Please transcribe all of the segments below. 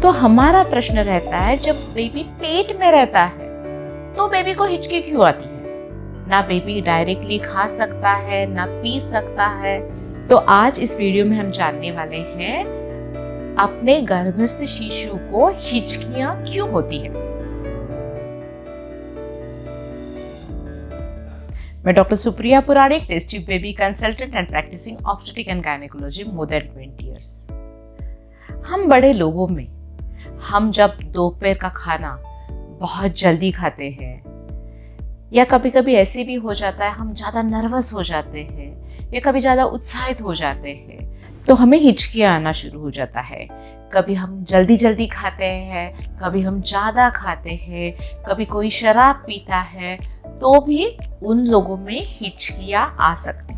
तो हमारा प्रश्न रहता है, जब बेबी पेट में रहता है तो बेबी को हिचकी क्यों आती है? ना बेबी डायरेक्टली खा सकता है, ना पी सकता है। तो आज इस वीडियो में हम जानने वाले हैं अपने गर्भस्थ शिशु को हिचकियां क्यों होती है। मैं doctor Supriya Puranik, test tube baby consultant and practising obstetric and gynaecology more than 20 years. हम बड़े लोगों में हम जब दोपहर का खाना बहुत जल्दी खाते हैं या कभी कभी ऐसे भी हो जाता है हम ज़्यादा नर्वस हो जाते हैं या कभी ज़्यादा उत्साहित हो जाते हैं तो हमें हिचकियाँ आना शुरू हो जाता है। कभी हम जल्दी जल्दी खाते हैं, कभी हम ज़्यादा खाते हैं, कभी कोई शराब पीता है तो भी उन लोगों में हिचकियाँ आ सकती है।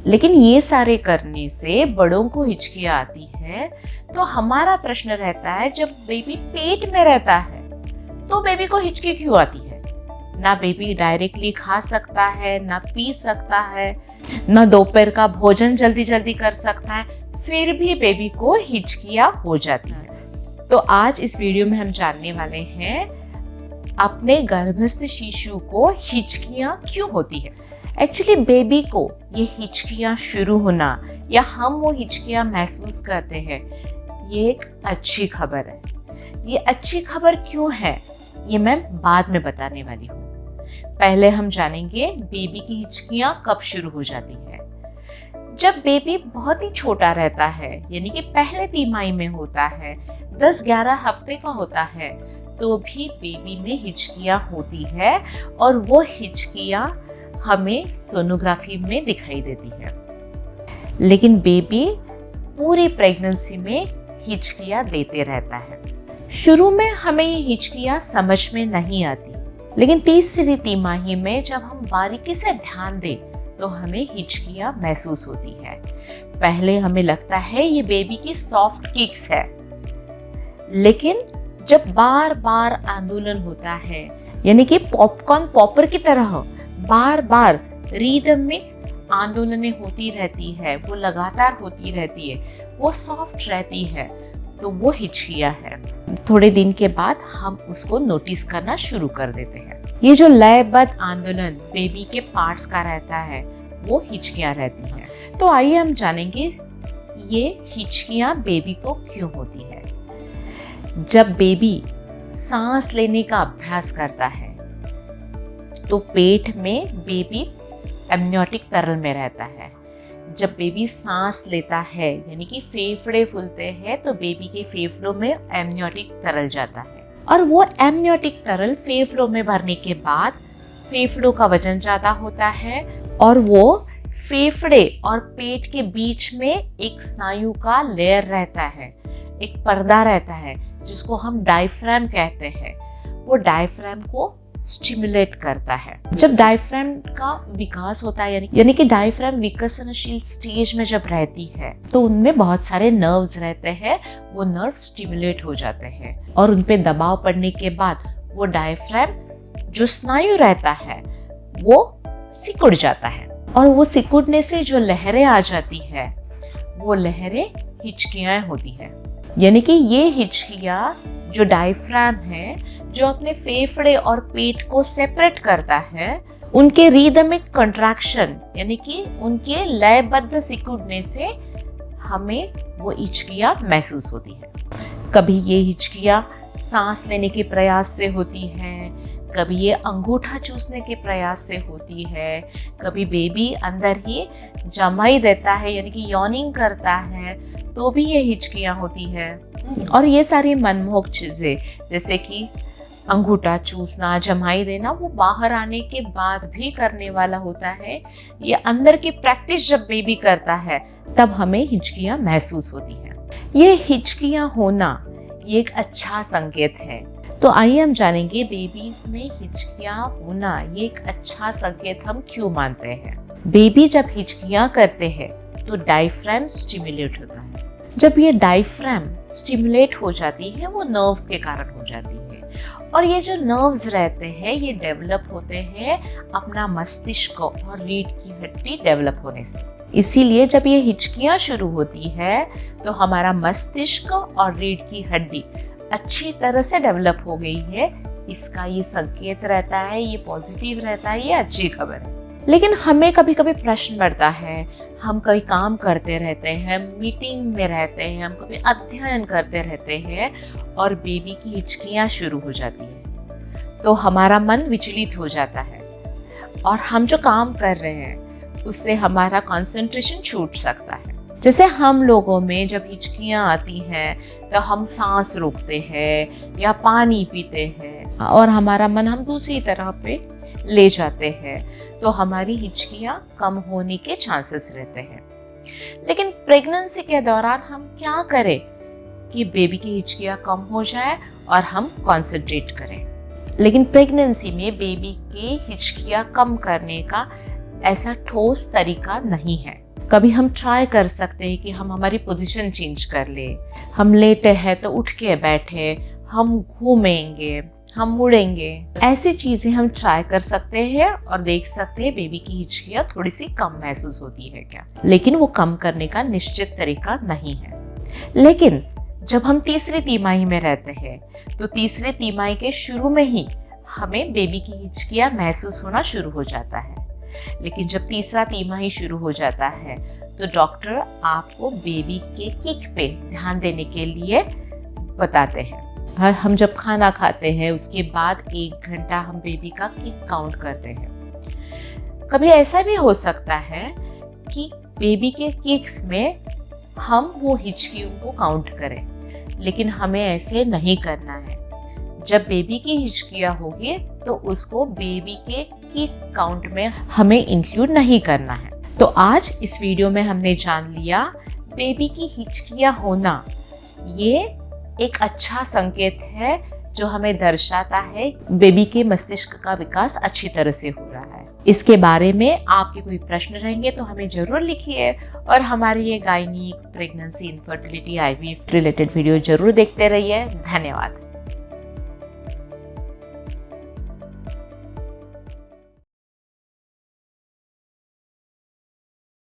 लेकिन ये सारे करने से बड़ों को हिचकियाँ आती है। तो हमारा प्रश्न रहता है, जब बेबी पेट में रहता है तो बेबी को हिचकी क्यों आती है? ना बेबी डायरेक्टली खा सकता है, ना पी सकता है, ना दोपहर का भोजन जल्दी जल्दी कर सकता है, फिर भी बेबी को हिचकियाँ हो जाती है। तो आज इस वीडियो में हम जानने वाले हैं अपने गर्भस्थ शिशु को हिचकियाँ क्यों होती है। एक्चुअली बेबी को ये हिचकियाँ शुरू होना या हम वो हिचकियाँ महसूस करते हैं, ये एक अच्छी खबर है। ये अच्छी खबर क्यों है ये मैं बाद में बताने वाली हूँ। पहले हम जानेंगे बेबी की हिचकियाँ कब शुरू हो जाती है। जब बेबी बहुत ही छोटा रहता है, यानी कि पहले तिमाही में होता है, 10-11 हफ्ते का होता है, तो भी बेबी में हिचकियाँ होती है और वो हिचकियाँ हमें सोनोग्राफी में दिखाई देती है। लेकिन बेबी पूरी प्रेगनेंसी में हिचकियाँ देते रहता है। शुरू में हमें ये हिचकियाँ समझ में नहीं आती, लेकिन तीसरी तिमाही में जब हम बारीकी से ध्यान दें तो हमें हिचकियाँ महसूस होती है। पहले हमें लगता है ये बेबी की सॉफ्ट किक्स है, लेकिन जब बार बार आंदोलन होता है, यानी कि पॉपकॉर्न पॉपर की तरह बार बार रिदमिक आंदोलनें होती रहती है, वो लगातार होती रहती है, वो सॉफ्ट रहती है, तो वो हिचकियाँ है। थोड़े दिन के बाद हम उसको नोटिस करना शुरू कर देते हैं। ये जो लयबद्ध आंदोलन बेबी के पार्ट्स का रहता है वो हिचकियाँ रहती हैं। तो आइए हम जानेंगे ये हिचकियाँ बेबी को क्यों होती है। जब बेबी सांस लेने का अभ्यास करता है तो पेट में बेबी एमनियोटिक तरल में रहता है। जब बेबी सांस लेता है, यानी कि फेफड़े फूलते हैं, तो बेबी के फेफड़ों में एमनियोटिक तरल जाता है और वो एमनियोटिक तरल फेफड़ों में भरने के बाद फेफड़ों का वजन ज़्यादा होता है और वो फेफड़े और पेट के बीच में एक स्नायु का लेयर रहता है, एक पर्दा रहता है जिसको हम डायफ्राम कहते हैं। वो डायफ्राम को स्टिमुलेट करता है। जब डायफ्राम का विकास होता है, यानी कि डायफ्राम विकसनशील स्टेज में जब रहती है तो उनमें बहुत सारे नर्व्स रहते हैं, वो नर्व स्टिमुलेट हो जाते हैं और उन पे दबाव पड़ने के बाद वो डायफ्राम जो स्नायु रहता है वो सिकुड़ जाता है और वो सिकुड़ने से जो लहरें आ जाती है वो लहरें हिचकियाँ होती है। यानी कि ये हिचकियाँ जो डायफ्राम है, जो अपने फेफड़े और पेट को सेपरेट करता है, उनके रिदमिक कंट्रैक्शन यानी कि उनके लयबद्ध सिकुड़ने से हमें वो हिचकियाँ महसूस होती है। कभी ये हिचकियाँ सांस लेने के प्रयास से होती हैं, कभी ये अंगूठा चूसने के प्रयास से होती है, कभी बेबी अंदर ही जमाई देता है यानी कि यॉनिंग करता है तो भी ये हिचकियाँ होती है। और ये सारी मनमोहक चीज़ें जैसे कि अंगूठा चूसना, जमाई देना, वो बाहर आने के बाद भी करने वाला होता है। ये अंदर की प्रैक्टिस जब बेबी करता है तब हमें हिचकियाँ महसूस होती हैं। ये हिचकियाँ होना ये एक अच्छा संकेत है। तो आइए हम जानेंगे बेबीज में हिचकियाँ होना ये एक अच्छा संकेत हम क्यों मानते हैं। बेबी जब हिचकियाँ करते हैं तो डायफ्राम स्टिमुलेट होता है। जब ये डायफ्राम स्टिमुलेट हो जाती है वो नर्व्स के कारण हो जाती है और ये जो नर्व्स रहते हैं ये डेवलप होते हैं अपना मस्तिष्क और रीढ़ की हड्डी डेवलप होने से। इसीलिए जब ये हिचकियाँ शुरू होती है तो हमारा मस्तिष्क और रीढ़ की हड्डी अच्छी तरह से डेवलप हो गई है, इसका ये संकेत रहता है, ये पॉजिटिव रहता है, ये अच्छी खबर है। लेकिन हमें कभी कभी प्रश्न बढ़ता है, हम कभी काम करते रहते हैं, मीटिंग में रहते हैं, हम कभी अध्ययन करते रहते हैं और बेबी की हिचकियाँ शुरू हो जाती है, तो हमारा मन विचलित हो जाता है और हम जो काम कर रहे हैं उससे हमारा कंसंट्रेशन छूट सकता है। जैसे हम लोगों में जब हिचकियाँ आती हैं तो हम सांस रोकते हैं या पानी पीते हैं और हमारा मन हम दूसरी तरह पे ले जाते हैं, तो हमारी हिचकियाँ कम होने के चांसेस रहते हैं। लेकिन प्रेगनेंसी के दौरान हम क्या करें कि बेबी की हिचकियाँ कम हो जाए और हम कंसंट्रेट करें। लेकिन प्रेगनेंसी में बेबी की हिचकियाँ कम करने का ऐसा ठोस तरीका नहीं है। कभी हम ट्राई कर सकते हैं कि हम हमारी पोजीशन चेंज कर ले, हम लेटे हैं तो उठ के बैठे, हम घूमेंगे, हम मुड़ेंगे, ऐसी चीजें हम ट्राई कर सकते हैं और देख सकते हैं बेबी की हिचकियाँ थोड़ी सी कम महसूस होती है क्या। लेकिन वो कम करने का निश्चित तरीका नहीं है। लेकिन जब हम तीसरी तिमाही में रहते हैं तो तीसरी तिमाही के शुरू में ही हमें बेबी की हिचकियाँ महसूस होना शुरू हो जाता है। लेकिन जब तीसरा तिमाही शुरू हो जाता है तो डॉक्टर आपको बेबी के किक पे ध्यान देने के लिए बताते हैं। हम जब खाना खाते हैं उसके बाद 1 घंटा हम बेबी का किक काउंट करते हैं। कभी ऐसा भी हो सकता है कि बेबी के किक्स में हम वो हिचकियों को काउंट करें, लेकिन हमें ऐसे नहीं करना है। जब बेबी की हिचकियाँ होगी तो उसको बेबी के किक काउंट में हमें इंक्लूड नहीं करना है। तो आज इस वीडियो में हमने जान लिया बेबी की हिचकियाँ होना ये एक अच्छा संकेत है जो हमें दर्शाता है बेबी के मस्तिष्क का विकास अच्छी तरह से हो रहा है। इसके बारे में आपके कोई प्रश्न रहेंगे तो हमें जरूर लिखिए और हमारी ये gynaec, pregnancy, infertility, IVF related video जरूर देखते रहिए। धन्यवाद।